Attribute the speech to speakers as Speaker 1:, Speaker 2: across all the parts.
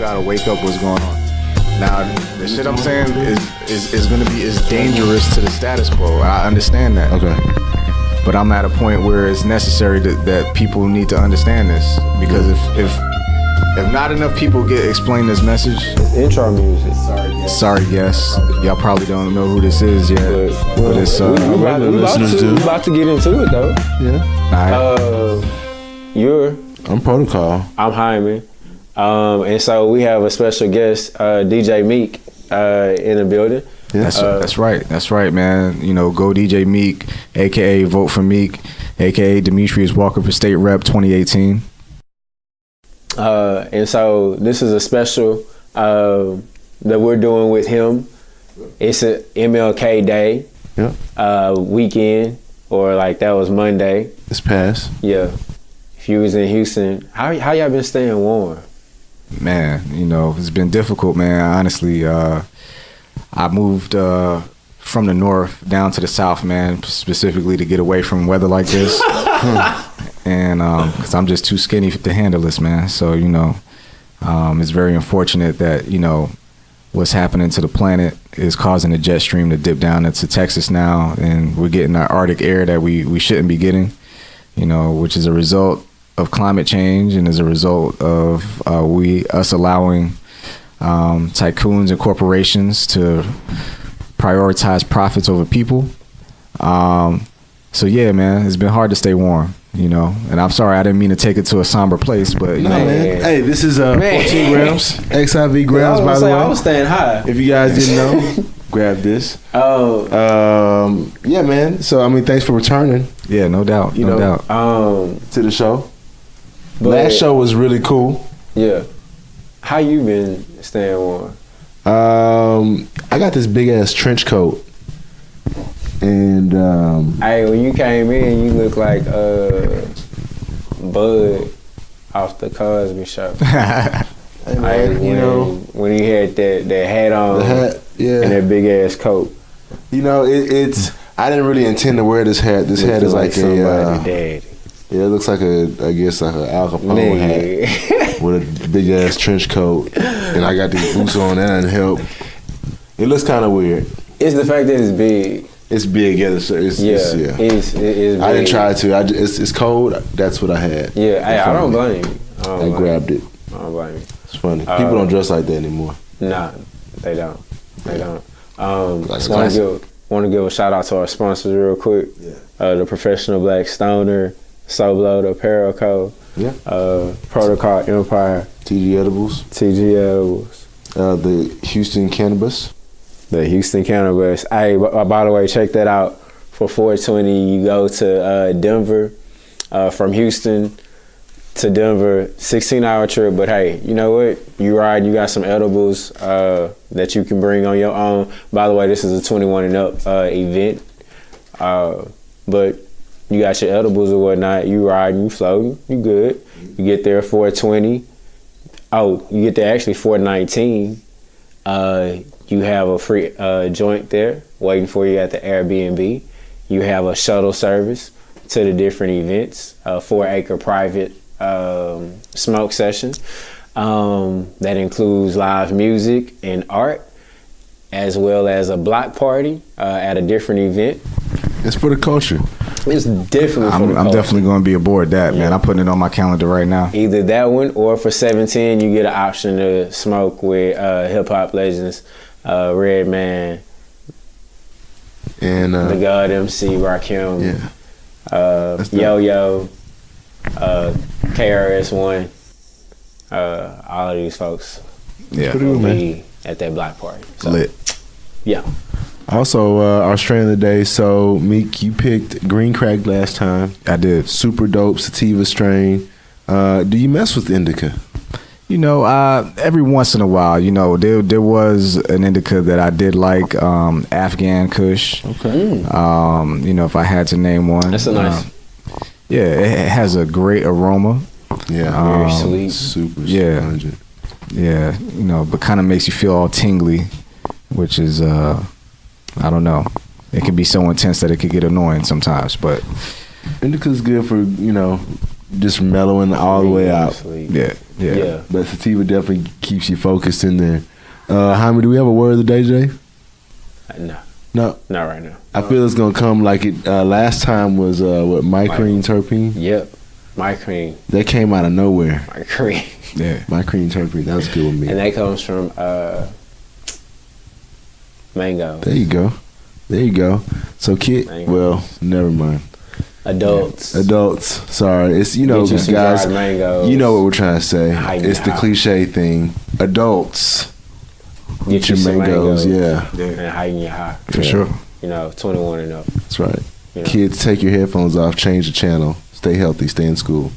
Speaker 1: gotta wake up what's going on. Now, the shit I'm saying is gonna be dangerous to the status quo. I understand that.
Speaker 2: Okay.
Speaker 1: But I'm at a point where it's necessary that people need to understand this, because if not enough people get explained this message.
Speaker 3: Intro music.
Speaker 1: Sorry, guests. Y'all probably don't know who this is yet, but it's
Speaker 3: we about to get into it though.
Speaker 2: Yeah. I'm Protocol.
Speaker 3: I'm Hyman. And so we have a special guest, DJ Meek, in the building.
Speaker 2: Yeah.
Speaker 1: That's right, man. You know, go DJ Meek, aka Vote4Meek, aka Demeterius Walker for State Rep 2018.
Speaker 3: And so this is a special that we're doing with him. It's a MLK Day weekend, or like that was Monday.
Speaker 2: It's past.
Speaker 3: Yeah. If you was in Houston, how y'all been staying warm?
Speaker 1: Man, you know, it's been difficult, man. Honestly, I moved from the north down to the south, man, specifically to get away from weather like this. And because I'm just too skinny to handle this, man. So, you know, it's very unfortunate that, you know, what's happening to the planet is causing the jet stream to dip down into Texas now. And we're getting our Arctic air that we shouldn't be getting, you know, which is a result of climate change and as a result of us allowing tycoons and corporations to prioritize profits over people. So yeah, man, it's been hard to stay warm, you know. And I'm sorry, I didn't mean to take it to a somber place, but you know,
Speaker 2: man. Hey, this is 14 grams, XIV grams, by the way.
Speaker 3: I was staying high.
Speaker 2: If you guys didn't know, grab this. Yeah, man. So I mean, thanks for returning.
Speaker 1: Yeah, no doubt, no doubt.
Speaker 2: To the show. Last show was really cool.
Speaker 3: Yeah. How you been staying warm?
Speaker 2: I got this big ass trench coat. And
Speaker 3: hey, when you came in, you look like Bud off the Cosby Show.
Speaker 2: Man, you know,
Speaker 3: when he had that hat on, and that big ass coat.
Speaker 2: You know, it's. I didn't really intend to wear this hat. This hat is like
Speaker 3: somebody daddy.
Speaker 2: Yeah, it looks like I guess like an Al Capone hat with a big ass trench coat, and I got these boots on. That doesn't help. It looks kind of weird.
Speaker 3: It's the fact that it's big.
Speaker 2: It's big, yeah. It's big. I didn't try to. It's cold. That's what I had.
Speaker 3: Yeah, I don't blame you.
Speaker 2: I grabbed it.
Speaker 3: I don't blame you.
Speaker 2: It's funny. People don't dress like that anymore.
Speaker 3: Nah, they don't. They don't. Want to give a shout out to our sponsors real quick. Yeah. The Professional Black Stoner, Soblo, the Apparel Co.
Speaker 2: Yeah.
Speaker 3: Protocol Empire.
Speaker 2: TG Edibles. The Houston Cannabis.
Speaker 3: The Houston Cannabis. Hey, by the way, check that out. For 420, you go to Denver. From Houston to Denver, 16-hour trip. But hey, you know what? You ride, you got some edibles that you can bring on your own. By the way, this is a 21 and up event. But you got your edibles or whatnot. You riding, you floating, you good. You get there 420. Oh, you get there actually 419. You have a free joint there waiting for you at the Airbnb. You have a shuttle service to the different events, a 4-acre private smoke session that includes live music and art, as well as a block party at a different event.
Speaker 2: It's for the culture.
Speaker 3: It's definitely for the culture.
Speaker 1: I'm definitely going to be aboard that, man. I'm putting it on my calendar right now.
Speaker 3: Either that one, or for 17, you get an option to smoke with hip-hop legends, Redman,
Speaker 2: and
Speaker 3: the God MC, Rakim, Yo-Yo, KRS-One, all of these folks will be at that block party. So,
Speaker 1: lit.
Speaker 3: Yeah.
Speaker 2: Also, our strain of the day. So, Meek, you picked Green Crack last time.
Speaker 1: I did.
Speaker 2: Super dope sativa strain. Do you mess with indica?
Speaker 1: You know, every once in a while, you know, there was an indica that I did like, Afghan Kush.
Speaker 2: Okay.
Speaker 1: You know, if I had to name one.
Speaker 3: That's a nice.
Speaker 1: Yeah, it has a great aroma.
Speaker 2: Yeah.
Speaker 3: Very sweet.
Speaker 2: Super pungent.
Speaker 1: Yeah, you know, but kind of makes you feel all tingly, which is, I don't know. It can be so intense that it could get annoying sometimes, but.
Speaker 2: Indica's good for, you know, just mellowing all the way out.
Speaker 1: Yeah.
Speaker 2: But sativa definitely keeps you focused in there. Hyman, do we have a word of the day, Jay? No,
Speaker 3: not right now.
Speaker 2: I feel it's gonna come like it last time was mycrene terpene.
Speaker 3: Yep, mycrene.
Speaker 2: That came out of nowhere.
Speaker 3: Mycrene.
Speaker 1: Yeah,
Speaker 2: mycrene terpene. That was good with me.
Speaker 3: And that comes from mango.
Speaker 2: There you go. So
Speaker 3: Mango.
Speaker 2: well, never mind.
Speaker 3: Adults.
Speaker 2: Sorry, it's
Speaker 3: Get you some
Speaker 2: guys.
Speaker 3: dried mangoes.
Speaker 2: You know what we're trying to say. It's the
Speaker 3: high.
Speaker 2: cliche thing. Adults.
Speaker 3: Get you some mangoes.
Speaker 2: Yeah.
Speaker 3: And heighten your high.
Speaker 1: for sure.
Speaker 3: 21 and up.
Speaker 2: That's right.
Speaker 3: You know.
Speaker 2: Kids, take your headphones off. Change the channel. Stay healthy. Stay in school.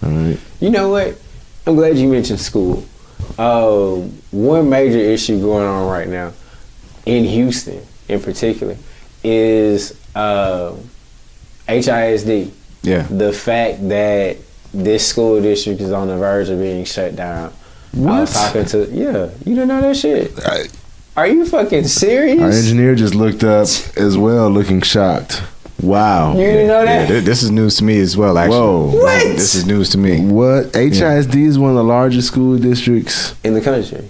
Speaker 2: All right.
Speaker 3: You know what? I'm glad you mentioned school. One major issue going on right now in Houston, in particular, is HISD.
Speaker 1: Yeah.
Speaker 3: The fact that this school district is on the verge of being shut down.
Speaker 2: What?
Speaker 3: I was talking to you didn't know that shit. Are you fucking serious?
Speaker 2: Our engineer just looked up as well, looking shocked. Wow.
Speaker 3: You didn't know that?
Speaker 1: Yeah, this is news to me as well, actually.
Speaker 2: Whoa.
Speaker 3: What?
Speaker 1: This is news to me.
Speaker 2: What? HISD is one of the largest school districts,
Speaker 3: In the country.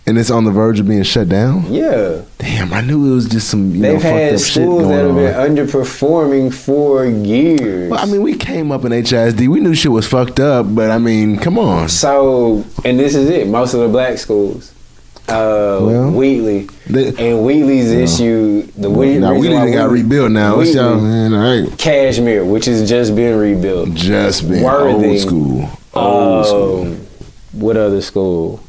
Speaker 2: and it's on the verge of being shut down?
Speaker 3: Yeah.
Speaker 2: Damn, I knew it was just some
Speaker 3: They've
Speaker 2: fucked
Speaker 3: had
Speaker 2: up shit
Speaker 3: schools
Speaker 2: going
Speaker 3: that have
Speaker 2: on.
Speaker 3: been underperforming for years.
Speaker 2: Well, I mean, we came up in HISD. We knew shit was fucked up, but I mean, come on.
Speaker 3: So, and this is it. Most of the black schools, Wheatley, and Wheatley's issue.
Speaker 2: Now Wheatley done got rebuilt now. What's y'all? Man, all right.
Speaker 3: Cashmere, which has just been rebuilt.
Speaker 2: Just been
Speaker 3: Worthing.
Speaker 2: old school. Old school.
Speaker 3: What other school?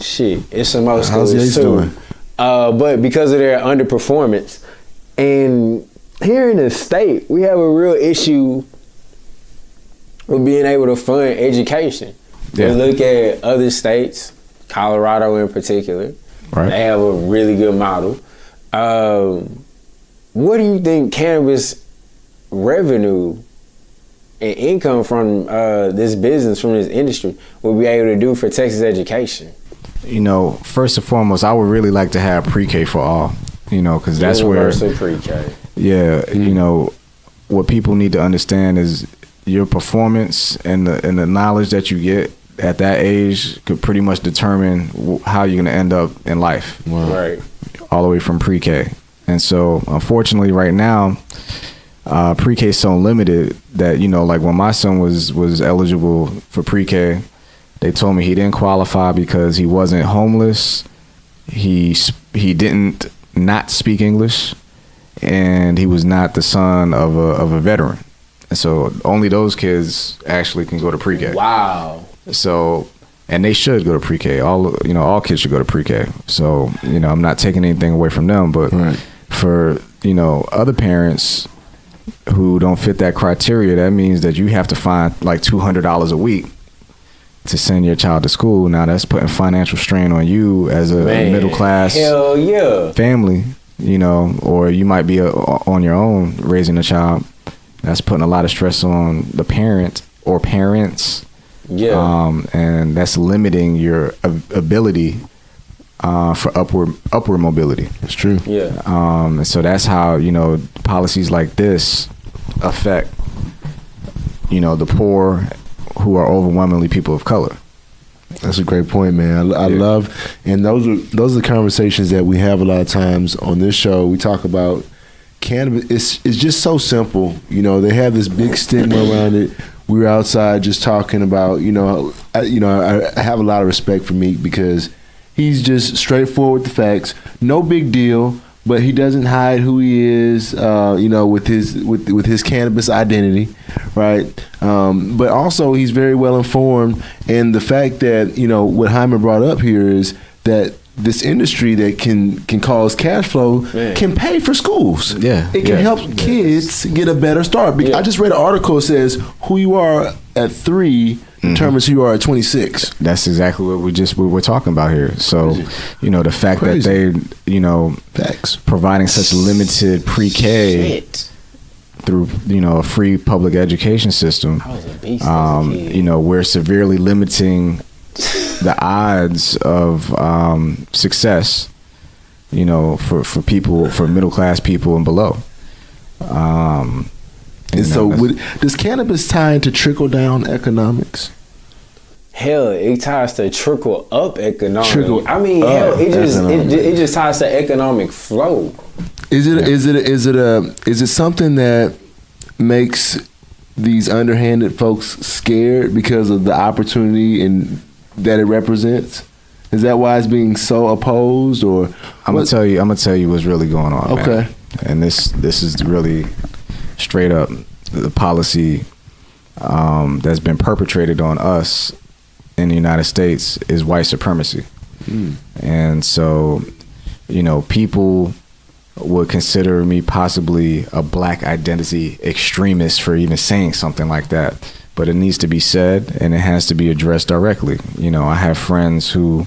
Speaker 3: Shit, it's some other schools
Speaker 2: How's Yates
Speaker 3: too.
Speaker 2: doing?
Speaker 3: But because of their underperformance, and here in the state, we have a real issue with being able to fund education.
Speaker 1: Yeah.
Speaker 3: We look at other states, Colorado in particular.
Speaker 1: Right.
Speaker 3: They have a really good model. What do you think cannabis revenue and income from this business, from this industry, will be able to do for Texas education?
Speaker 1: First and foremost, I would really like to have pre-K for all, because that's
Speaker 3: Universal
Speaker 1: where,
Speaker 3: pre-K.
Speaker 1: yeah, what people need to understand is your performance and the knowledge that you get at that age could pretty much determine how you're going to end up in life.
Speaker 2: Wow.
Speaker 3: Right.
Speaker 1: All the way from pre-K. And so, unfortunately, right now, pre-K is so limited that, like when my son was eligible for pre-K, they told me he didn't qualify because he wasn't homeless, he didn't not speak English, and he was not the son of a veteran. And so only those kids actually can go to pre-K.
Speaker 3: Wow.
Speaker 1: So, and they should go to pre-K. All kids should go to pre-K. So, I'm not taking anything away from them, but
Speaker 2: Right.
Speaker 1: for, other parents who don't fit that criteria, that means that you have to find like $200 a week to send your child to school. Now that's putting financial strain on you as a middle class
Speaker 3: Hell yeah.
Speaker 1: family, or you might be on your own raising a child. That's putting a lot of stress on the parent or parents.
Speaker 3: Yeah.
Speaker 1: And that's limiting your ability for upward mobility.
Speaker 2: It's true.
Speaker 3: Yeah.
Speaker 1: And so that's how, policies like this affect, the poor who are overwhelmingly people of color.
Speaker 2: That's a great point, man. I love, and those are the conversations that we have a lot of times on this show. We talk about cannabis. It's just so simple. They have this big stigma around it. We were outside just talking about, I have a lot of respect for Meek because he's just straightforward with the facts. No big deal, but he doesn't hide who he is, with his cannabis identity, right? But also he's very well informed, and the fact that what Hyman brought up here is that this industry that can cause cash flow can pay for schools.
Speaker 1: Yeah,
Speaker 2: it can help kids get a better start. I just read an article that says who you are at 3 determines who you are at 26.
Speaker 1: That's exactly what we're talking about here. So, the fact that they,
Speaker 2: Facts.
Speaker 1: providing such limited pre-K through, a free public education system,
Speaker 3: I was a beast as a kid.
Speaker 1: we're severely limiting the odds of success, for people, for middle class people and below.
Speaker 2: And so, does cannabis tie into trickle down economics?
Speaker 3: Hell, it ties to trickle up economic.
Speaker 2: It
Speaker 3: just ties to economic flow.
Speaker 2: Is it something that makes these underhanded folks scared because of the opportunity and that it represents? Is that why it's being so opposed? Or
Speaker 1: I'm gonna tell you what's really going on.
Speaker 2: Okay,
Speaker 1: man. And this is really straight up the policy that's been perpetrated on us in the United States is white supremacy. And so, people would consider me possibly a black identity extremist for even saying something like that. But it needs to be said, and it has to be addressed directly. I have friends who,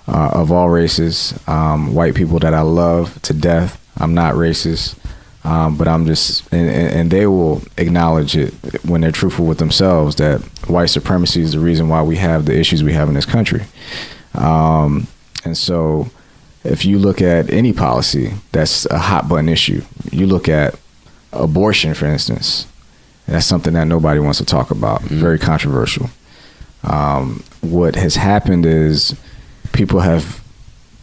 Speaker 1: of all races, white people that I love to death. I'm not racist, but I'm just, and they will acknowledge it when they're truthful with themselves, that white supremacy is the reason why we have the issues we have in this country. And so if you look at any policy that's a hot button issue, you look at abortion, for instance, that's something that nobody wants to talk about. Very controversial. What has happened is people have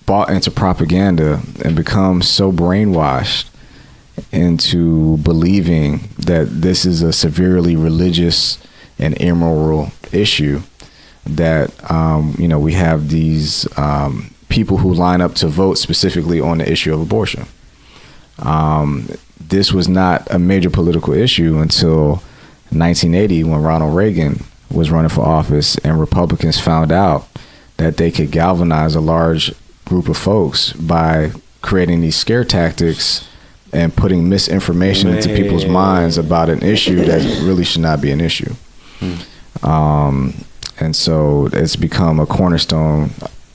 Speaker 1: bought into propaganda and become so brainwashed into believing that this is a severely religious and immoral issue that, we have these people who line up to vote specifically on the issue of abortion. This was not a major political issue until 1980 when Ronald Reagan was running for office and Republicans found out that they could galvanize a large group of folks by creating these scare tactics and putting misinformation into people's minds about an issue that really should not be an issue. And so it's become a cornerstone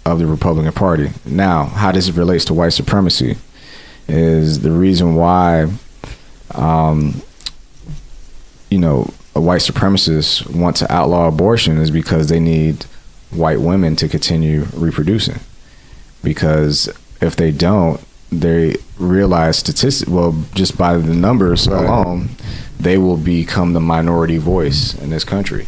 Speaker 1: of the Republican Party. Now, how this relates to white supremacy is the reason why, a white supremacist want to outlaw abortion is because they need white women to continue reproducing. Because if they don't, they realize just by the numbers alone, they will become the minority voice in this country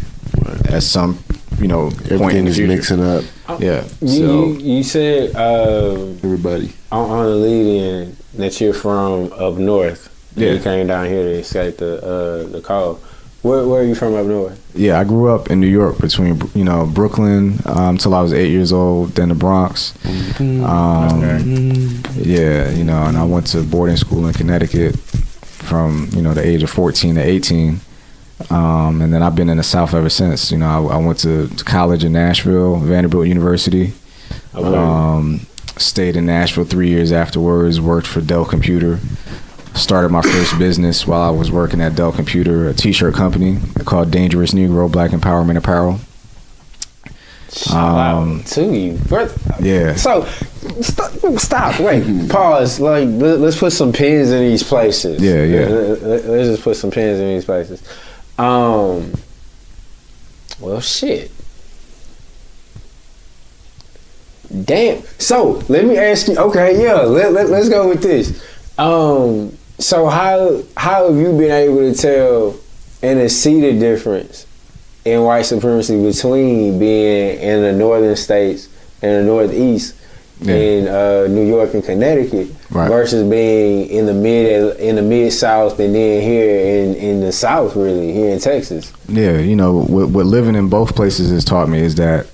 Speaker 1: at some, point in the future.
Speaker 2: Mixing up.
Speaker 1: Yeah.
Speaker 3: You said
Speaker 2: everybody
Speaker 3: on the lead in that you're from up north.
Speaker 1: Yeah.
Speaker 3: You came down here to escape the call. Where are you from up north?
Speaker 1: Yeah, I grew up in New York between Brooklyn till I was 8 years old, then the Bronx. Yeah, and I went to boarding school in Connecticut from the age of 14 to 18. And then I've been in the South ever since. I went to college in Nashville, Vanderbilt University. Okay. Stayed in Nashville 3 years afterwards, worked for Dell Computer. Started my first business while I was working at Dell Computer, a t-shirt company called Dangerous Negro Black Empowerment Apparel.
Speaker 3: Shout out to you, brother.
Speaker 1: Yeah.
Speaker 3: So, stop, wait, pause. Like, let's put some pins in these places.
Speaker 1: Yeah.
Speaker 3: Let's just put some pins in these places. Well, shit. Damn. So, let me ask you. Okay, yeah. Let's go with this. So how have you been able to tell and to see the difference in white supremacy between being in the northern states and the northeast in New York and Connecticut versus being in the mid south and then here in the south, really here in Texas?
Speaker 1: Yeah, what living in both places has taught me is that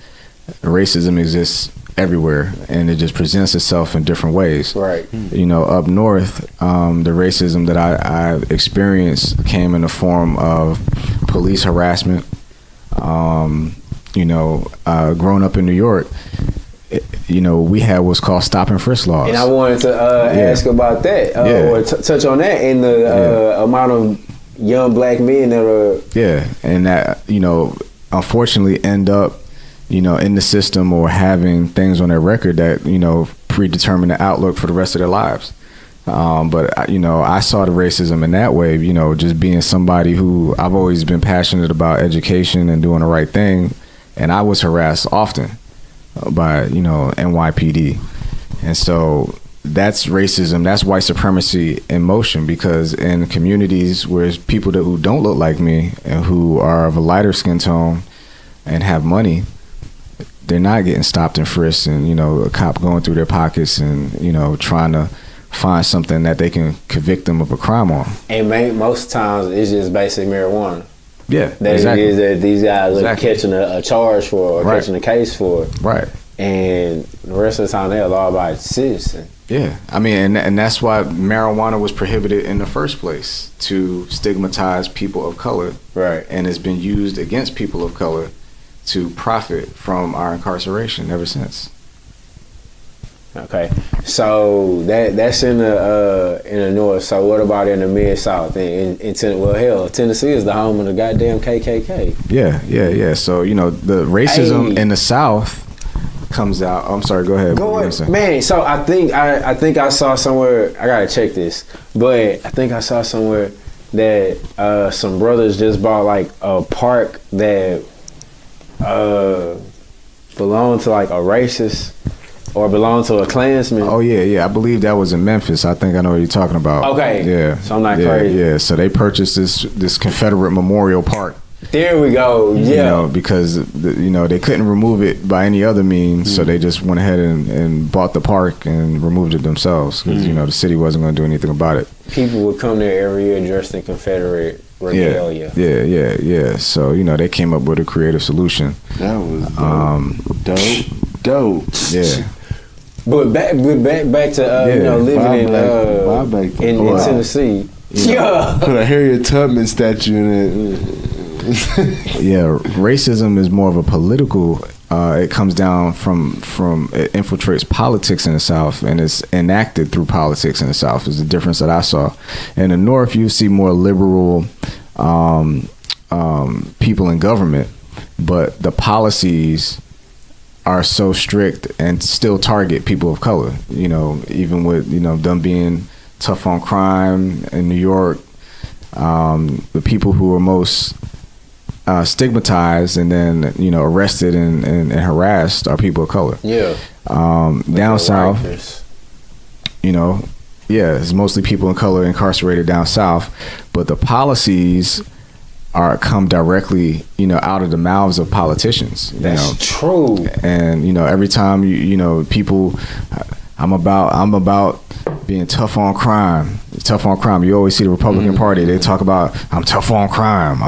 Speaker 1: racism exists everywhere, and it just presents itself in different ways. Right. Up north, the racism that I experienced came in the form of police harassment. Growing up in New York, we had what's called stop and frisk laws.
Speaker 3: And I wanted to ask about that, or touch on that, and the amount of young black men that are...
Speaker 1: Yeah, and that, unfortunately end up in the system or having things on their record that, predetermine the outlook for the rest of their lives. But I saw the racism in that way, just being somebody who I've always been passionate about education and doing the right thing. And I was harassed often by, NYPD. And so, that's racism. That's white supremacy in motion. Because in communities where people who don't look like me and who are of a lighter skin tone and have money, they're not getting stopped and frisked, and a cop going through their pockets and trying to find something that they can convict them of a crime on.
Speaker 3: And most times it's just basic marijuana.
Speaker 1: Yeah,
Speaker 3: that
Speaker 1: exactly.
Speaker 3: It is that these guys are
Speaker 1: Exactly.
Speaker 3: catching a charge for, or
Speaker 1: Right.
Speaker 3: catching a case for.
Speaker 1: Right.
Speaker 3: And the rest of the time they're a law-abiding citizen.
Speaker 1: Yeah, I mean, and that's why marijuana was prohibited in the first place, to stigmatize people of color.
Speaker 3: Right.
Speaker 1: And it's been used against people of color to profit from our incarceration ever since.
Speaker 3: Okay, so that's in the north. So what about in the mid south? Tennessee is the home of the goddamn KKK.
Speaker 1: Yeah. So the racism in the South comes out. I'm sorry. Go ahead.
Speaker 3: Go ahead, man. So I think I saw somewhere. I gotta check this, but I think I saw somewhere that some brothers just bought like a park that belonged to like a racist. Or belong to a Klansman.
Speaker 1: Oh yeah. I believe that was in Memphis. I think I know what you're talking about.
Speaker 3: Okay.
Speaker 1: Yeah.
Speaker 3: So I'm not crazy.
Speaker 1: Yeah. So they purchased this Confederate Memorial Park.
Speaker 3: There we go. Yeah.
Speaker 1: Because they couldn't remove it by any other means, so they just went ahead and bought the park and removed it themselves because the city wasn't going to do anything about it.
Speaker 3: People would come there every year dressed in Confederate regalia.
Speaker 1: Yeah. So they came up with a creative solution.
Speaker 2: That was dope.
Speaker 1: Yeah.
Speaker 3: But back to living in Tennessee. Yeah.
Speaker 2: Put a Harriet Tubman statue in it.
Speaker 1: Yeah, racism is more of a political. It comes down from it infiltrates politics in the South, and it's enacted through politics in the South. Is the difference that I saw. In the North, you see more liberal people in government, but the policies are so strict and still target people of color, even with, them being tough on crime in New York. The people who are most stigmatized and then, arrested and harassed are people of color.
Speaker 3: Yeah.
Speaker 1: Down south, it's mostly people of color incarcerated down south, but the policies come directly, out of the mouths of politicians.
Speaker 3: That's true.
Speaker 1: And every time people, I'm about being tough on crime. You always see the Republican Party. They talk about I'm tough on crime.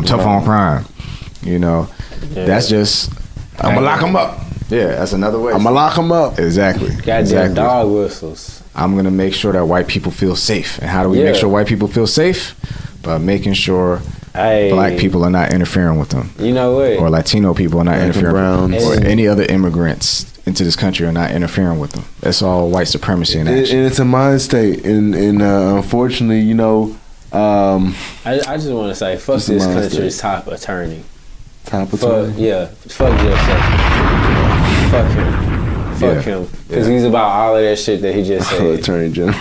Speaker 1: That's just I'm gonna lock them up. Yeah, that's another way.
Speaker 2: I'm gonna lock them up.
Speaker 1: Exactly.
Speaker 3: Goddamn dog whistles.
Speaker 1: I'm gonna make sure that white people feel safe. And how do we make sure white people feel safe? By making sure black people are not interfering with them.
Speaker 3: You know what?
Speaker 1: Or Latino people are not interfering with them. Or any other immigrants into this country are not interfering with them. That's all white supremacy in action.
Speaker 2: And it's a mind state. And unfortunately,
Speaker 3: I just want to say, fuck this country's top attorney.
Speaker 2: Top attorney?
Speaker 3: Fuck Jeff Sessions. Fuck him. Fuck him. Because he's about all of that shit that he just said.
Speaker 2: Attorney General.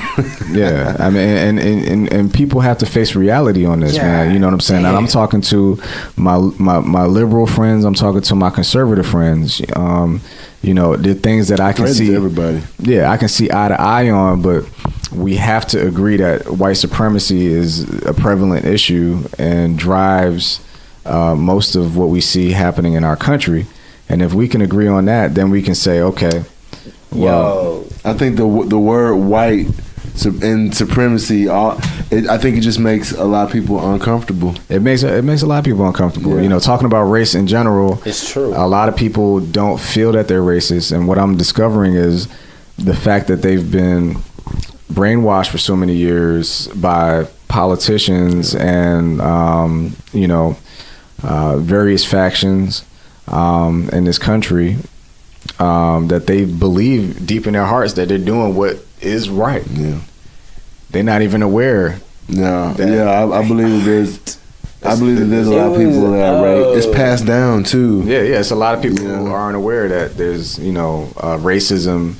Speaker 1: Yeah, I mean, and people have to face reality on this, man. You know what I'm saying? And I'm talking to my liberal friends. I'm talking to my conservative friends. The things that I can see.
Speaker 2: Everybody.
Speaker 1: Yeah, I can see eye to eye on, but we have to agree that white supremacy is a prevalent issue and drives most of what we see happening in our country. And if we can agree on that, then we can say, okay, well,
Speaker 2: I think the word white and supremacy, I think it just makes a lot of people uncomfortable.
Speaker 1: It makes a lot of people uncomfortable.
Speaker 2: Yeah.
Speaker 1: Talking about race in general,
Speaker 3: it's true.
Speaker 1: A lot of people don't feel that they're racist, and what I'm discovering is the fact that they've been brainwashed for so many years by politicians and various factions in this country, that they believe deep in their hearts that they're doing what is right.
Speaker 2: Yeah,
Speaker 1: they're not even aware.
Speaker 2: No, I believe there's a lot of people that are right. It's passed down too.
Speaker 1: Yeah, it's a lot of people who aren't aware that there's racism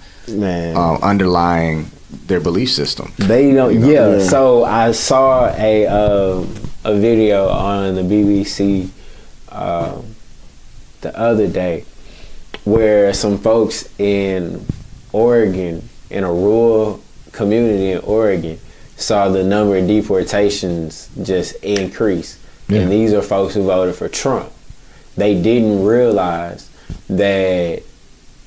Speaker 1: underlying their belief system.
Speaker 3: They don't. So I saw a video on the BBC the other day where some folks in Oregon, in a rural community in Oregon saw the number of deportations just increase.
Speaker 1: Yeah.
Speaker 3: And these are folks who voted for Trump. They didn't realize that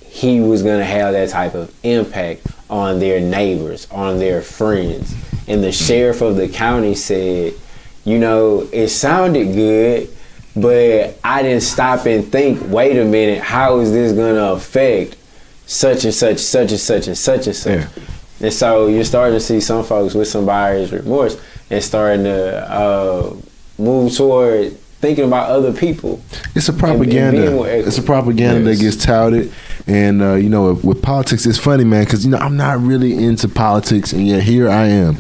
Speaker 3: he was going to have that type of impact on their neighbors, on their friends. And the sheriff of the county said, you know, it sounded good, but I didn't stop and think, wait a minute, how is this going to affect such and such, such and such, and such and such? Yeah. And so you're starting to see some folks with some buyer's remorse and starting to move toward thinking about other people.
Speaker 2: It's a propaganda. It's a propaganda that gets touted. And, you know, with politics, it's funny, man, because, you know, I'm not really into politics, and yet here I am.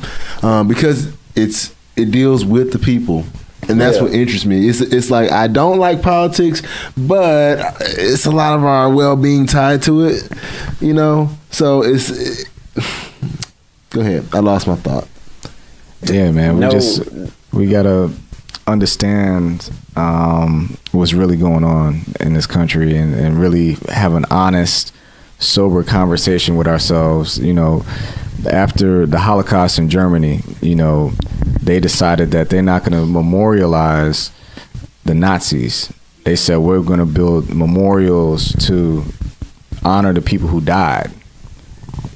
Speaker 2: Because it deals with the people. And that's what interests me. It's like, I don't like politics, but it's a lot of our well-being tied to it, you know? So go ahead. I lost my thought.
Speaker 1: Yeah, man. We got to understand what's really going on in this country and really have an honest, sober conversation with ourselves. You know, after the Holocaust in Germany, you know, they decided that they're not going to memorialize the Nazis. They said, we're going to build memorials to honor the people who died,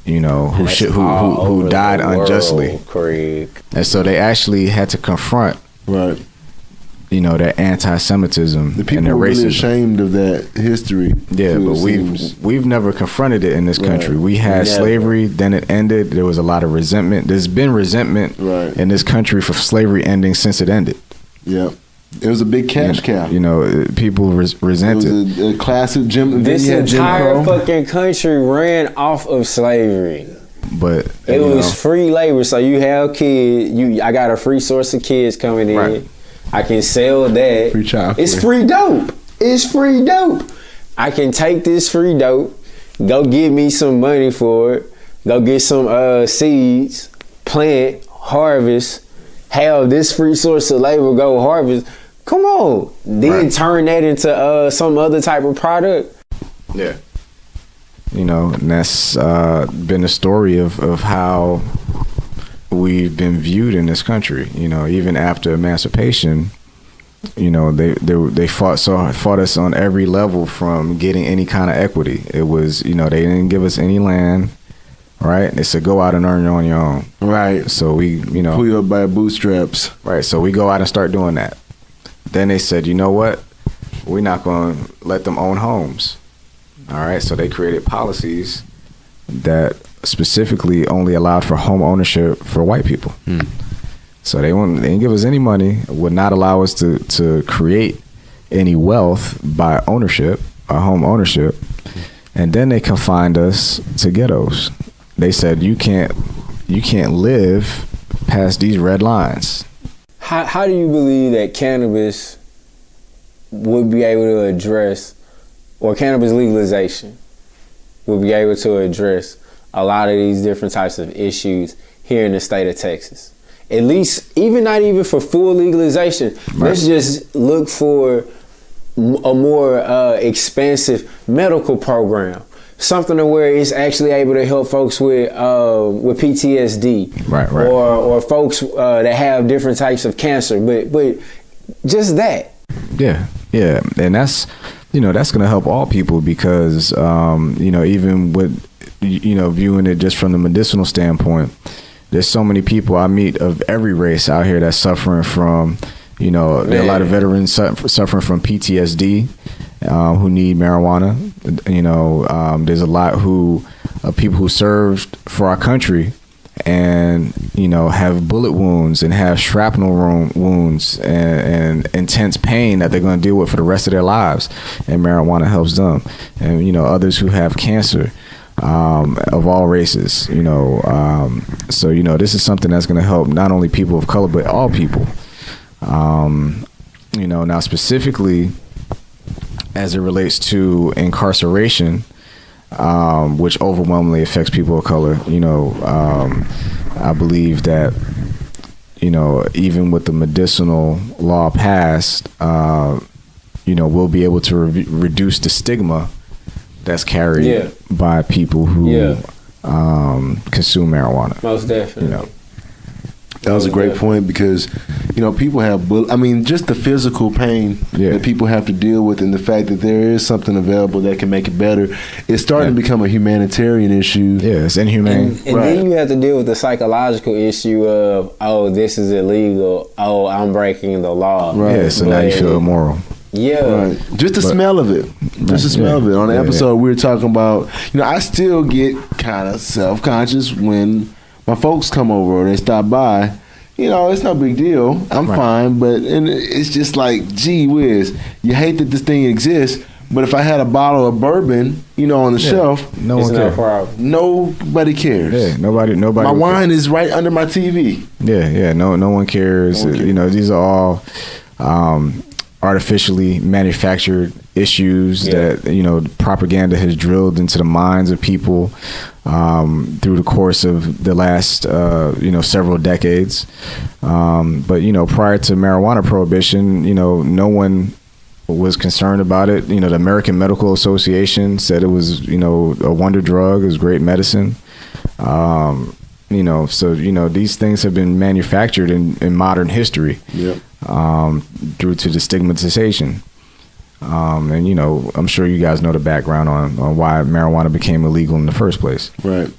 Speaker 1: you know, who died unjustly. And so they actually had to confront, you know, their anti-Semitism
Speaker 2: the people
Speaker 1: and their
Speaker 2: were
Speaker 1: racism.
Speaker 2: Really ashamed of that history.
Speaker 1: Yeah, but we've never confronted it in this country. We had slavery, then it ended. There was a lot of resentment. There's been resentment in this country for slavery ending since it ended.
Speaker 2: Yeah. It was a big cash cow.
Speaker 1: You know, people resented.
Speaker 2: It was a classic Jim.
Speaker 3: This entire fucking country ran off of slavery.
Speaker 1: But
Speaker 3: it was free labor. So you have kids. I got a free source of kids coming in. Right. I can sell that.
Speaker 2: Free chocolate.
Speaker 3: It's free dope. It's free dope. I can take this free dope, go get me some money for it, go get some seeds, plant, harvest, have this free source of labor go harvest. Come on. Then turn that into some other type of product.
Speaker 1: Yeah. You know, and that's been the story of how we've been viewed in this country. You know, even after emancipation, you know, they fought us on every level from getting any kind of equity. It was, you know, they didn't give us any land, right? They said go out and earn on your own,
Speaker 2: right?
Speaker 1: So we, you know,
Speaker 2: pull you up by bootstraps,
Speaker 1: right? So we go out and start doing that. Then they said, you know what? We're not going to let them own homes. All right. So they created policies that specifically only allowed for home ownership for white people. So they didn't give us any money, would not allow us to create any wealth by ownership, by home ownership. And then they confined us to ghettos. They said, you can't live past these red lines.
Speaker 3: How do you believe that cannabis would be able to address, or cannabis legalization would be able to address a lot of these different types of issues here in the state of Texas? At least, not even for full legalization. Right. Let's just look for a more expansive medical program. Something to where it's actually able to help folks with PTSD,
Speaker 1: right,
Speaker 3: or folks that have different types of cancer, but just that.
Speaker 1: Yeah, and that's, you know, that's going to help all people because you know, even with, you know, viewing it just from the medicinal standpoint, there's so many people I meet of every race out here that's suffering from, you know, there are a lot of veterans suffering from PTSD. Who need marijuana. You know, there's a lot of people who served for our country and, you know, have bullet wounds and have shrapnel wounds and intense pain that they're going to deal with for the rest of their lives. And marijuana helps them. And, you know, others who have cancer of all races, you know. So, you know, this is something that's going to help not only people of color, but all people. You know, now specifically, as it relates to incarceration, which overwhelmingly affects people of color, you know, I believe that, you know, even with the medicinal law passed, you know, we'll be able to reduce the stigma that's carried by people who consume marijuana.
Speaker 3: Most definitely.
Speaker 1: You know.
Speaker 2: That was a great point because, people have, just the physical pain that people have to deal with and the fact that there is something available that can make it better. It's starting to become a humanitarian issue.
Speaker 1: Yeah, it's inhumane.
Speaker 3: And then you have to deal with the psychological issue of, oh, this is illegal. Oh, I'm breaking the law.
Speaker 2: Right.
Speaker 1: Yeah, so now you feel immoral.
Speaker 3: Yeah.
Speaker 2: Right. Just the smell of it. Just the smell of it. On the episode, we were talking about, I still get kind of self-conscious when my folks come over or they stop by. It's no big deal. I'm fine, but it's just like, gee whiz, you hate that this thing exists, but if I had a bottle of bourbon, on the shelf,
Speaker 1: no one cares.
Speaker 2: Nobody cares.
Speaker 1: Yeah, nobody.
Speaker 2: My wine is right under my TV.
Speaker 1: Yeah. No one cares. These are all artificially manufactured issues that propaganda has drilled into the minds of people through the course of the last several decades. But prior to marijuana prohibition, no one was concerned about it. The American Medical Association said it was a wonder drug, it was great medicine. So these things have been manufactured in modern history. Yep. Due to the stigmatization. And I'm sure you guys know the background on why marijuana became illegal in the first place.
Speaker 2: Right.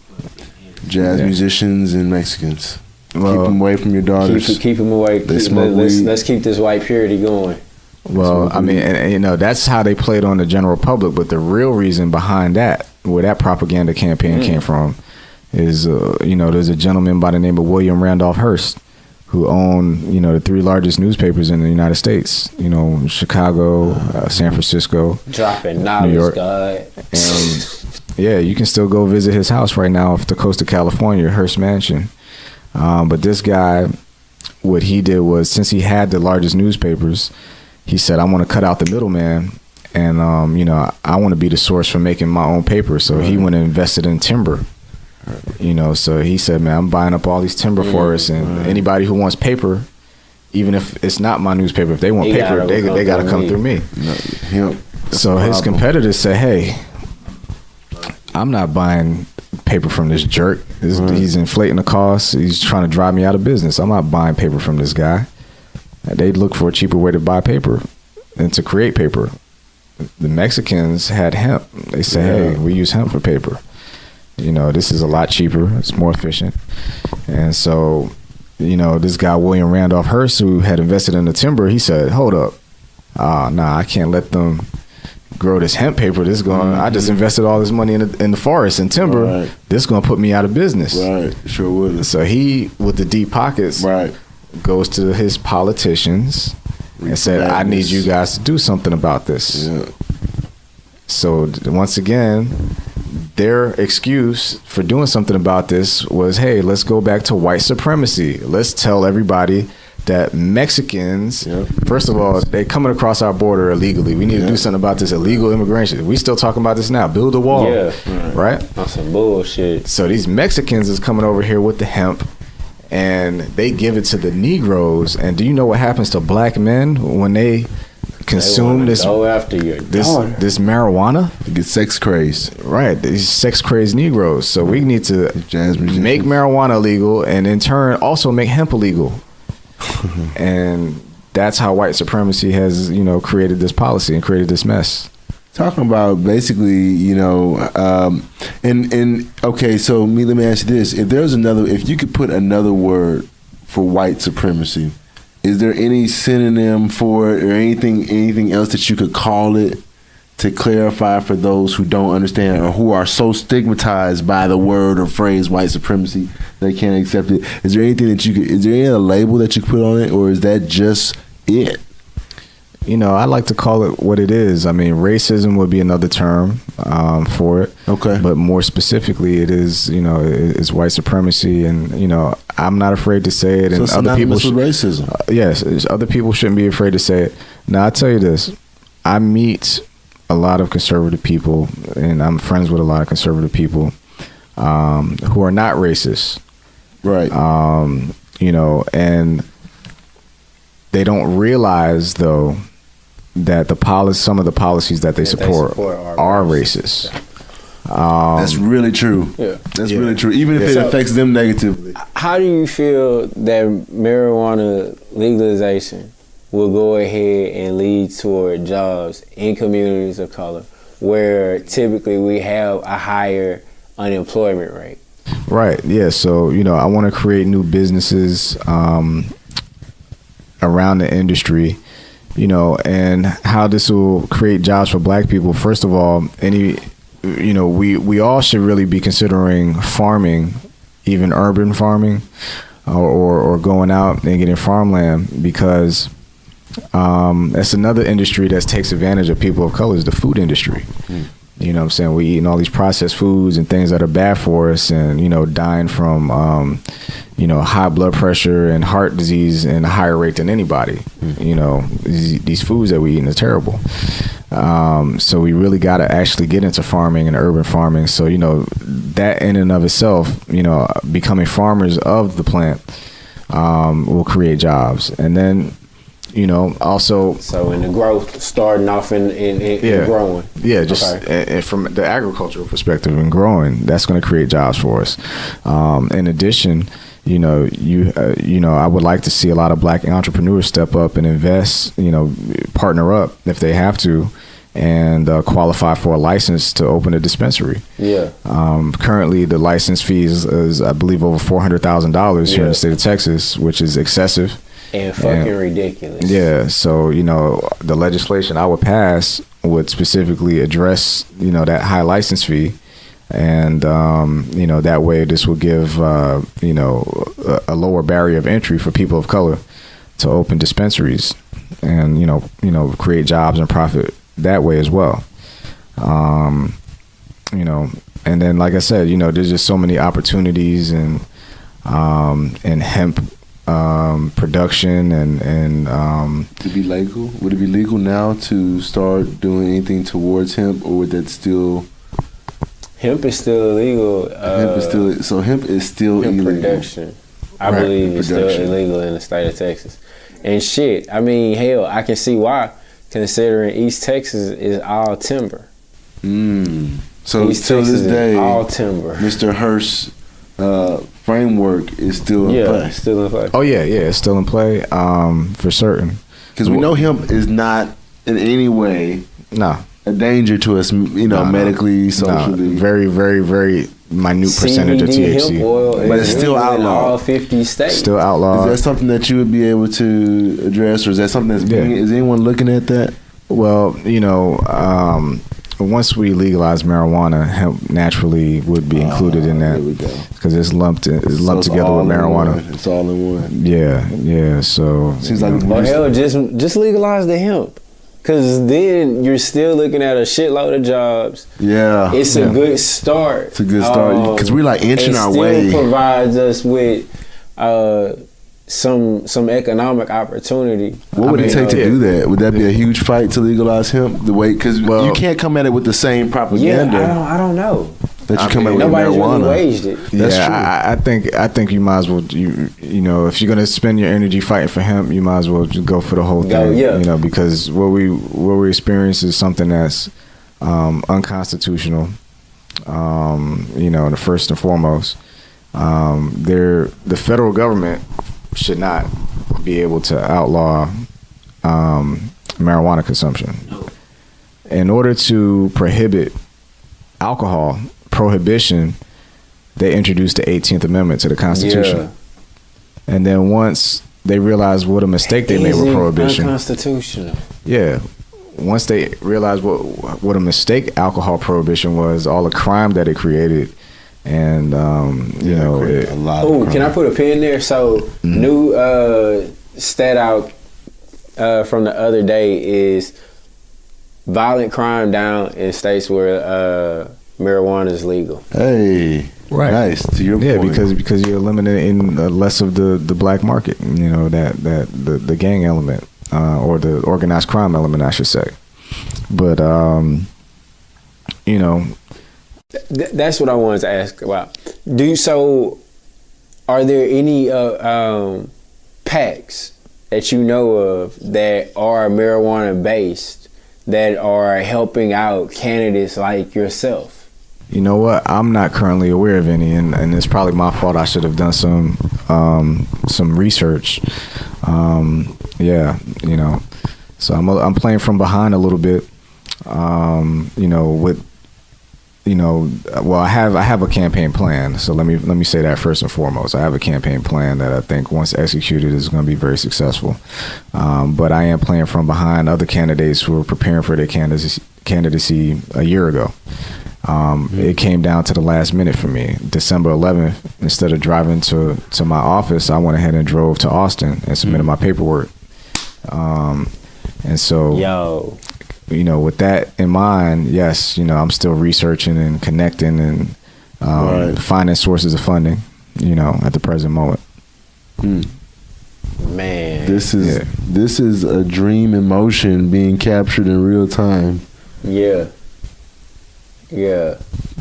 Speaker 2: Jazz musicians and Mexicans. Keep them away from your daughters.
Speaker 3: Keep them away. Let's keep this white purity going.
Speaker 1: Well, and that's how they played on the general public. But the real reason behind that, where that propaganda campaign came from, is there's a gentleman by the name of William Randolph Hearst, who owned, the 3 largest newspapers in the United States, Chicago, San Francisco,
Speaker 3: dropping knowledge,
Speaker 1: New York.
Speaker 3: God.
Speaker 1: And you can still go visit his house right now off the coast of California, Hearst Mansion. But this guy, what he did was, since he had the largest newspapers, he said, I want to cut out the middleman. And, I want to be the source for making my own paper. So he went and invested in timber. So he said, man, I'm buying up all these timber forests, and anybody who wants paper, even if it's not my newspaper, if they want paper, they got to come through me. So his competitors say, hey, I'm not buying paper from this jerk. He's inflating the cost. He's trying to drive me out of business. I'm not buying paper from this guy. They look for a cheaper way to buy paper and to create paper. The Mexicans had hemp. They say, hey, we use hemp for paper. This is a lot cheaper. It's more efficient. And so, this guy, William Randolph Hearst, who had invested in the timber, he said, hold up. I can't let them grow this hemp paper. This is going. I just invested all this money in the forest and timber. Right. This is going to put me out of business.
Speaker 2: Right. Sure would.
Speaker 1: So he, with the deep pockets, goes to his politicians and said, I need you guys to do something about this. Yeah. So once again, their excuse for doing something about this was, hey, let's go back to white supremacy. Let's tell everybody that Mexicans, first of all, they coming across our border illegally. We need to do something about this illegal immigration. We still talking about this now. Build a wall. Right?
Speaker 3: That's some bullshit.
Speaker 1: So these Mexicans is coming over here with the hemp, and they give it to the Negroes. And do you know what happens to black men when they consume this marijuana?
Speaker 2: They get sex crazed.
Speaker 1: Right, these sex crazed Negroes. So we need to make marijuana illegal, and in turn also make hemp illegal. And that's how white supremacy has, created this policy and created this mess.
Speaker 2: Talking about basically, okay, so let me ask you this: if you could put another word for white supremacy, is there any synonym for it or anything else that you could call it to clarify for those who don't understand or who are so stigmatized by the word or phrase white supremacy they can't accept it? Is there anything that is there any other label that you could put on it, or is that just it?
Speaker 1: I like to call it what it is. I mean, racism would be another term for it. Okay. But more specifically, it is, it's white supremacy. And, I'm not afraid to say it.
Speaker 2: So
Speaker 1: and other people
Speaker 2: with racism.
Speaker 1: Yes. Other people shouldn't be afraid to say it. Now, I'll tell you this. I meet a lot of conservative people, and I'm friends with a lot of conservative people who are not racist. Right. And they don't realize, though, that some of the policies that they support are racist.
Speaker 2: That's really true.
Speaker 3: Yeah.
Speaker 2: That's really true. Even if it affects them negatively.
Speaker 3: How do you feel that marijuana legalization will go ahead and lead toward jobs in communities of color where typically we have a higher unemployment rate?
Speaker 1: Right. Yeah. So, I want to create new businesses around the industry, and how this will create jobs for black people. First of all, we all should really be considering farming, even urban farming, or going out and getting farmland, because that's another industry that takes advantage of people of color, is the food industry. You know what I'm saying? We eating all these processed foods and things that are bad for us, and, dying from, high blood pressure and heart disease in a higher rate than anybody. These foods that we eat are terrible. So we really got to actually get into farming and urban farming. So, that in and of itself, becoming farmers of the plant will create jobs. And then, also.
Speaker 3: So in the growth, starting off in growing.
Speaker 1: Yeah, just and from the agricultural perspective and growing, that's going to create jobs for us. In addition, I would like to see a lot of black entrepreneurs step up and invest, partner up if they have to, and qualify for a license to open a dispensary.
Speaker 3: Yeah.
Speaker 1: Currently, the license fee is I believe, over $400,000 here in the state of Texas, which is excessive.
Speaker 3: And fucking ridiculous.
Speaker 1: Yeah, so, the legislation I would pass would specifically address, that high license fee. And, that way this will give, a lower barrier of entry for people of color to open dispensaries and, create jobs and profit that way as well. And then, like I said, there's just so many opportunities in hemp production and
Speaker 2: to be legal. Would it be legal now to start doing anything towards hemp, or would that still?
Speaker 3: Hemp is still illegal.
Speaker 2: Hemp is still
Speaker 3: hemp
Speaker 2: illegal.
Speaker 3: Production, I believe, is still illegal in the state of Texas. And shit, I mean, hell, I can see why, considering East Texas is all timber.
Speaker 2: So
Speaker 3: East
Speaker 2: till
Speaker 3: Texas
Speaker 2: this day,
Speaker 3: is all timber.
Speaker 2: Mr. Hurst's framework is still in play.
Speaker 3: Still in play.
Speaker 1: Oh yeah, it's still in play, for certain.
Speaker 2: Because we know hemp is not in any way a danger to us, medically, socially.
Speaker 1: Very, very, very minute percentage of THC.
Speaker 3: Hemp oil,
Speaker 2: but it's still outlawed.
Speaker 3: In all 50 states.
Speaker 1: Still outlawed.
Speaker 2: Is that something that you would be able to address, or is that something that's is anyone looking at that?
Speaker 1: Well, once we legalize marijuana, hemp naturally would be included in that, because it's lumped together with marijuana.
Speaker 2: It's all in one.
Speaker 1: Yeah. So
Speaker 2: seems like
Speaker 3: hell, just legalize the hemp, because then you're still looking at a shitload of jobs.
Speaker 2: Yeah,
Speaker 3: it's a good start.
Speaker 2: It's a good start, because we're like inching our way.
Speaker 3: It still provides us with some economic opportunity.
Speaker 2: What would it take to do that? Would that be a huge fight to legalize hemp? Because you can't come at it with the same propaganda.
Speaker 3: Yeah, I don't know.
Speaker 2: That you come at with
Speaker 3: nobody's
Speaker 2: marijuana.
Speaker 3: Really waged it.
Speaker 2: That's true.
Speaker 1: I think you might as well if you're gonna spend your energy fighting for hemp, you might as well just go for the whole thing. Because what we experience is something that's unconstitutional. The first and foremost, the federal government should not be able to outlaw marijuana consumption. In order to prohibit alcohol prohibition, they introduced the 18th Amendment to the Constitution. And then once they realized what a mistake they made with prohibition,
Speaker 3: unconstitutional.
Speaker 1: Yeah. Once they realized what a mistake alcohol prohibition was, all the crime that it created. And a lot of crime.
Speaker 3: Can I put a pin there? So new stat out from the other day is violent crime down in states where marijuana is legal.
Speaker 2: Hey,
Speaker 1: right,
Speaker 2: nice. To your point.
Speaker 1: because you're eliminating less of the black market. That the gang element or the organized crime element, I should say. But
Speaker 3: that's what I wanted to ask about. Are there any PACs that you know of that are marijuana based that are helping out candidates like yourself?
Speaker 1: You know what? I'm not currently aware of any, and it's probably my fault. I should have done some research. Yeah, you know. So I'm playing from behind a little bit. You know, with well, I have a campaign plan. So let me say that first and foremost. I have a campaign plan that I think once executed is going to be very successful. But I am playing from behind other candidates who are preparing for their candidacy a year ago. It came down to the last minute for me. December 11th, instead of driving to my office, I went ahead and drove to Austin and submitted my paperwork. And so, you know, with that in mind, yes, you know, I'm still researching and connecting and finding sources of funding, you know, at the present moment.
Speaker 3: Man,
Speaker 2: this is a dream in motion being captured in real time.
Speaker 3: Yeah.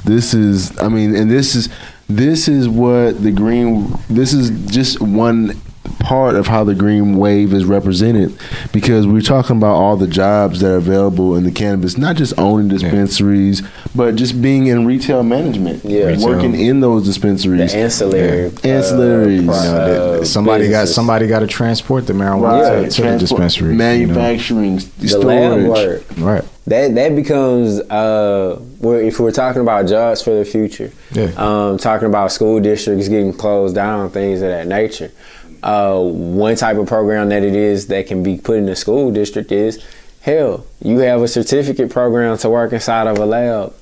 Speaker 2: This is what this is just one part of how the green wave is represented, because we're talking about all the jobs that are available in the cannabis, not just owning dispensaries, but just being in retail management, working in those dispensaries,
Speaker 3: the
Speaker 2: ancillaries.
Speaker 1: Somebody got to transport the marijuana to the dispensary,
Speaker 2: manufacturing,
Speaker 3: the
Speaker 2: storage,
Speaker 3: lab work.
Speaker 1: Right.
Speaker 3: That becomes if we're talking about jobs for the future, talking about school districts getting closed down, things of that nature. One type of program that can be put in a school district is, hell, you have a certificate program to work inside of a lab,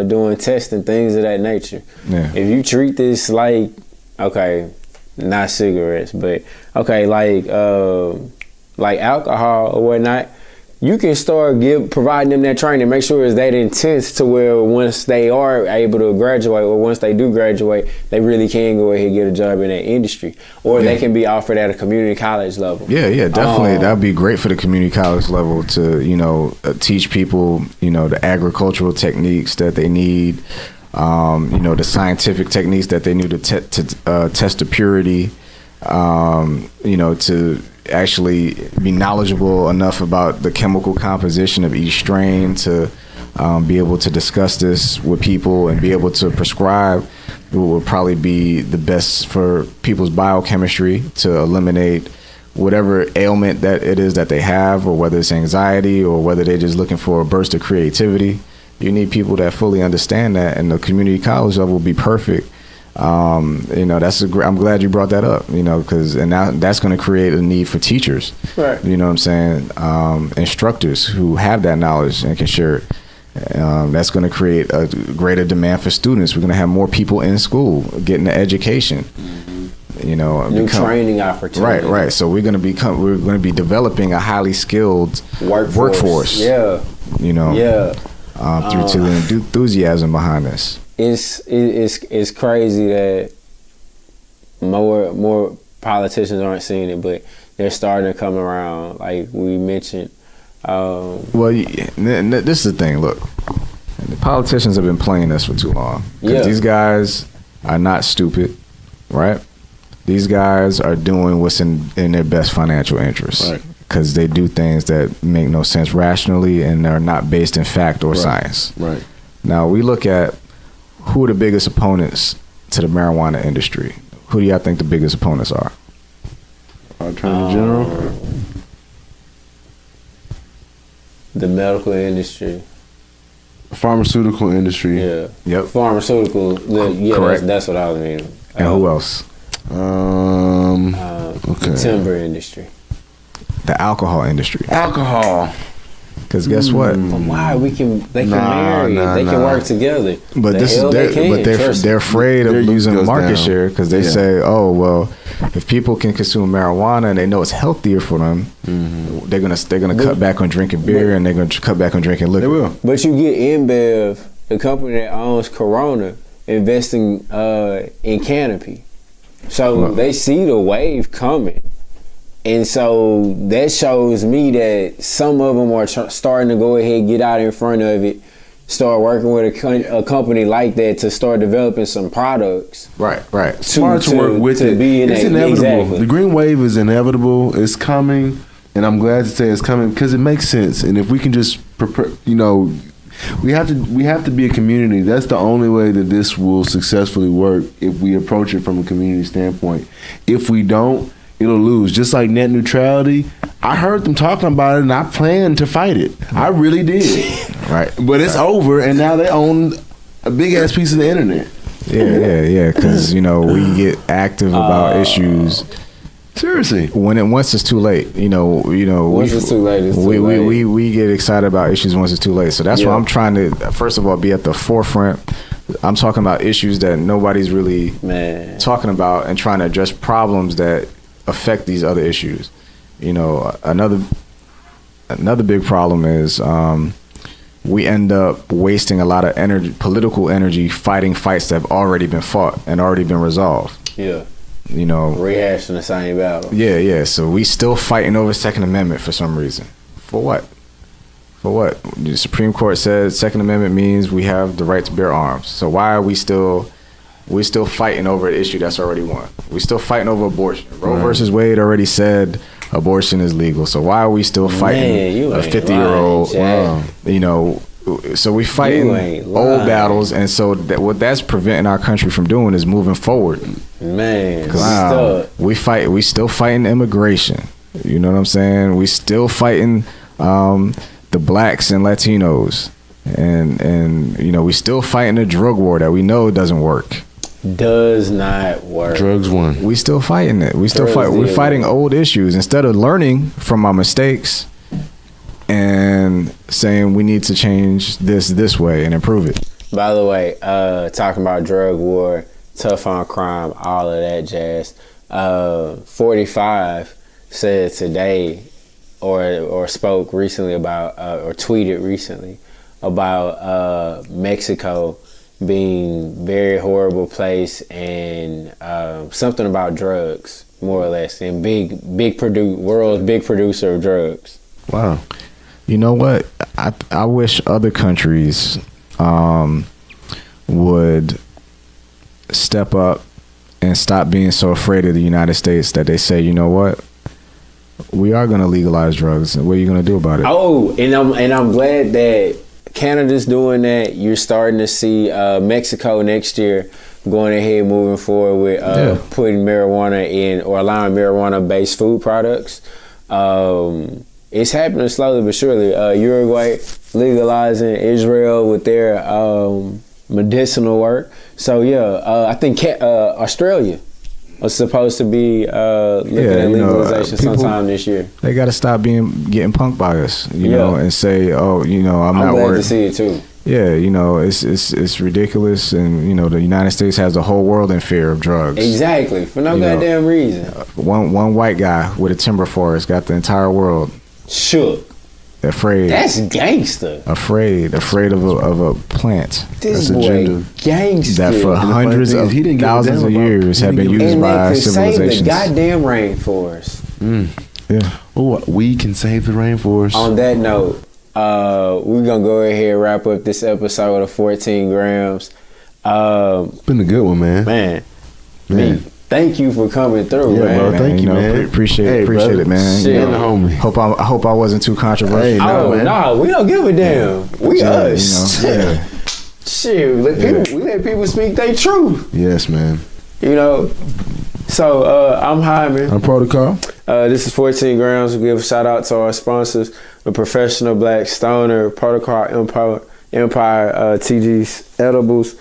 Speaker 3: doing testing, things of that nature.
Speaker 1: Yeah.
Speaker 3: If you treat this like, okay, not cigarettes, but okay, like alcohol or whatnot, you can start providing them that training. Make sure it's that intense to where once they are able to graduate, or once they do graduate, they really can go ahead and get a job in that industry, or they can be offered at a community college level.
Speaker 1: Yeah, definitely. That'd be great for the community college level to, you know, teach people, you know, the agricultural techniques that they need, you know, the scientific techniques that they need to test the purity, you know, to actually be knowledgeable enough about the chemical composition of each strain to be able to discuss this with people and be able to prescribe what would probably be the best for people's biochemistry to eliminate whatever ailment that it is that they have, or whether it's anxiety or whether they're just looking for a burst of creativity. You need people that fully understand that, and the community college level will be perfect. You know, I'm glad you brought that up, you know, because now that's going to create a need for teachers,
Speaker 3: right?
Speaker 1: You know what I'm saying? Instructors who have that knowledge and can share it. That's going to create a greater demand for students. We're going to have more people in school getting the education. You know,
Speaker 3: new training opportunities.
Speaker 1: Right. So we're going to be developing a highly skilled workforce.
Speaker 3: Yeah.
Speaker 1: You know.
Speaker 3: Yeah.
Speaker 1: Due to the enthusiasm behind this.
Speaker 3: It's crazy that more politicians aren't seeing it, but they're starting to come around, like we mentioned.
Speaker 1: Well, this is the thing. Look, the politicians have been playing this for too long. Because these guys are not stupid, right? These guys are doing what's in their best financial interest.
Speaker 2: Right.
Speaker 1: Because they do things that make no sense rationally and are not based in fact or science.
Speaker 2: Right.
Speaker 1: Now, we look at who are the biggest opponents to the marijuana industry. Who do y'all think the biggest opponents are?
Speaker 2: Attorney General?
Speaker 3: The medical industry.
Speaker 2: Pharmaceutical industry.
Speaker 3: Yeah.
Speaker 1: Yep.
Speaker 3: Pharmaceutical.
Speaker 1: Correct.
Speaker 3: That's what I was meaning.
Speaker 1: And who else?
Speaker 3: The timber industry.
Speaker 1: The alcohol industry.
Speaker 2: Alcohol.
Speaker 1: Because guess what?
Speaker 3: But why they can marry, they can work together.
Speaker 1: But they're afraid of losing market share because they say, oh well, if people can consume marijuana and they know it's healthier for them, they're gonna cut back on drinking beer and they're gonna cut back on drinking liquor.
Speaker 2: They will.
Speaker 3: But you get InBev, the company that owns Corona, investing in Canopy, so they see the wave coming. And so that shows me that some of them are starting to go ahead, get out in front of it, start working with a company like that to start developing some products.
Speaker 1: Right.
Speaker 2: Smart to work with it. It's inevitable.
Speaker 3: Exactly.
Speaker 2: The green wave is inevitable. It's coming, and I'm glad to say it's coming because it makes sense. And if we can just prepare, you know, We have to be a community. That's the only way that this will successfully work if we approach it from a community standpoint. If we don't, it'll lose. Just like net neutrality, I heard them talking about it and I planned to fight it. I really did.
Speaker 1: Right.
Speaker 2: But it's over and now they own a big ass piece of the internet.
Speaker 1: Yeah. Because we get active about issues.
Speaker 2: Seriously,
Speaker 1: once it's too late,
Speaker 3: once it's too late, it's too late.
Speaker 1: We get excited about issues once it's too late. So that's why I'm trying to, first of all, be at the forefront. I'm talking about issues that nobody's really talking about and trying to address problems that affect these other issues. Another big problem is we end up wasting a lot of energy, political energy, fighting fights that have already been fought and already been resolved.
Speaker 3: Yeah. Rehashing the same battle.
Speaker 1: Yeah. So we still fighting over Second Amendment for some reason. For what? The Supreme Court said Second Amendment means we have the right to bear arms. So why are we still fighting over an issue that's already won? We're still fighting over abortion. Roe versus Wade already said abortion is legal. So why are we still fighting a 50-year-old? So we fighting old battles, and so what that's preventing our country from doing is moving forward.
Speaker 3: Man,
Speaker 1: we still fighting immigration. You know what I'm saying? We still fighting the blacks and Latinos, and we still fighting a drug war that we know doesn't work.
Speaker 3: Does not work.
Speaker 2: Drugs won.
Speaker 1: We still fighting it. We're fighting old issues instead of learning from our mistakes and saying we need to change this way and improve it.
Speaker 3: By the way, talking about drug war, tough on crime, all of that jazz. 45 said today, or spoke recently about, or tweeted recently about Mexico being very horrible place and something about drugs, more or less, and world's big producer of drugs.
Speaker 2: Wow.
Speaker 1: You know what? I wish other countries would step up and stop being so afraid of the United States that they say, you know what? We are going to legalize drugs. What are you going to do about it?
Speaker 3: Oh, and I'm glad that Canada's doing that. You're starting to see Mexico next year going ahead, moving forward with putting marijuana in, or allowing marijuana-based food products. It's happening slowly but surely. Uruguay legalizing, Israel with their medicinal work. So I think Australia was supposed to be looking at legalization sometime this year.
Speaker 1: They got to stop getting punked by us, know, and say, I'm not
Speaker 3: glad
Speaker 1: worried
Speaker 3: to see it too.
Speaker 1: Yeah, it's ridiculous, and the United States has the whole world in fear of drugs.
Speaker 3: Exactly, for no goddamn reason.
Speaker 1: One white guy with a timber forest got the entire world
Speaker 3: shook.
Speaker 1: Afraid.
Speaker 3: That's gangster.
Speaker 1: Afraid of a plant.
Speaker 3: This boy gangster.
Speaker 1: That for hundreds of thousands of years have been used by civilizations.
Speaker 3: And they could save the goddamn rainforest.
Speaker 1: Yeah.
Speaker 2: Oh, we can save the rainforest.
Speaker 3: On that note, we're gonna go ahead and wrap up this episode of 14 grams.
Speaker 2: Been a good one, man.
Speaker 3: Thank you for coming through, man.
Speaker 2: Bro, thank you, man.
Speaker 1: Appreciate it, man.
Speaker 3: Shit.
Speaker 2: Homie.
Speaker 1: I hope I wasn't too controversial.
Speaker 2: Hey,
Speaker 3: no, we don't give a damn. We us. Shit, we let people speak their truth.
Speaker 2: Yes, man.
Speaker 3: So I'm Hyman.
Speaker 2: I'm Protocol.
Speaker 3: This is 14 grams. We give a shout out to our sponsors, the Professional Black Stoner, Protocol Empire, TG's Edibles.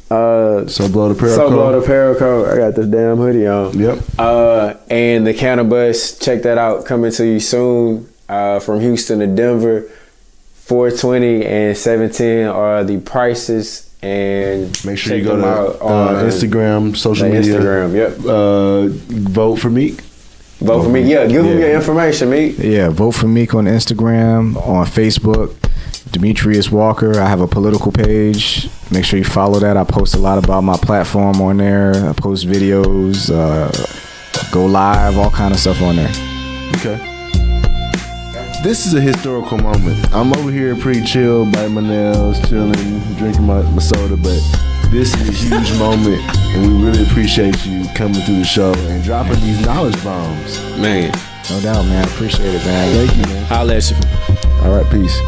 Speaker 2: So blow the
Speaker 3: Paraco. I got this damn hoodie on.
Speaker 2: Yep.
Speaker 3: And the Cannabis, check that out. Coming to you soon. From Houston to Denver. 420 and 710 are the prices. And
Speaker 2: make sure you go to Instagram, social media.
Speaker 3: Instagram, yep.
Speaker 2: Vote4Meek's.
Speaker 3: Vote4Meek's. Yeah, give them your information, Meek.
Speaker 1: Yeah, Vote4Meek's on Instagram, on Facebook. Demeterius Walker. I have a political page. Make sure you follow that. I post a lot about my platform on there. I post videos, go live, all kind of stuff on there.
Speaker 2: Okay. This is a historical moment. I'm over here pretty chill, biting my nails, chilling, drinking my soda, but this is a huge moment, and we really appreciate you coming through the show and dropping these knowledge bombs.
Speaker 3: Man.
Speaker 1: No doubt, man. Appreciate it, man.
Speaker 2: Thank you, man.
Speaker 3: I'll let you.
Speaker 2: All right, peace.